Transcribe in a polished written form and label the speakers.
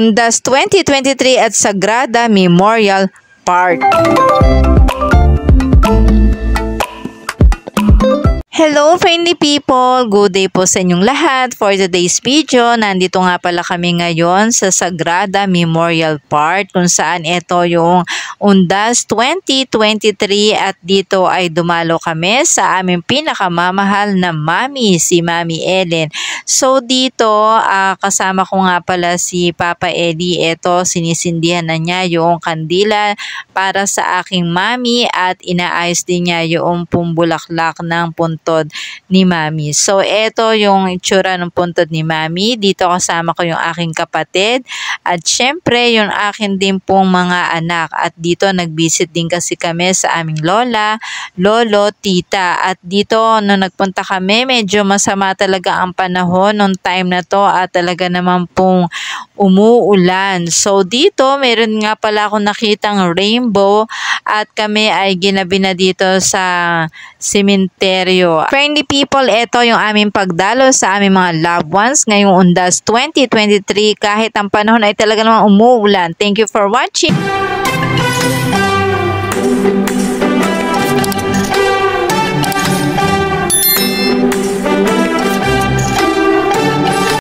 Speaker 1: Undas 2023 at Sagrada Memorial Park. Hello friendly people! Good day po sa inyong lahat. For today's video, nandito nga pala kami ngayon sa Sagrada Memorial Park kung saan ito yung Undas 2023 at dito ay dumalo kami sa aming pinakamamahal na mami, si Mami Ellen. So dito kasama ko nga pala si Papa Eddie. Ito sinisindihan na niya yung kandila para sa aking mami at inaayos din niya yung pumbulaklak ng puntod ni Mami. So, ito yung itsura ng puntod ni Mami. Dito kasama ko yung aking kapatid at syempre yung akin din pong mga anak. At dito nag-visit din kasi kami sa aming lola, lolo, tita. At dito nung nagpunta kami, medyo masama talaga ang panahon nung time na to at talaga naman pong umuulan. So, dito meron nga pala akong nakitang rainbow at kami ay ginabi na dito sa sementeryo. Friendly people, ito yung aming pagdalo sa aming mga loved ones ngayong Undas 2023 kahit ang panahon ay talaga namang umuulan. Thank you for watching!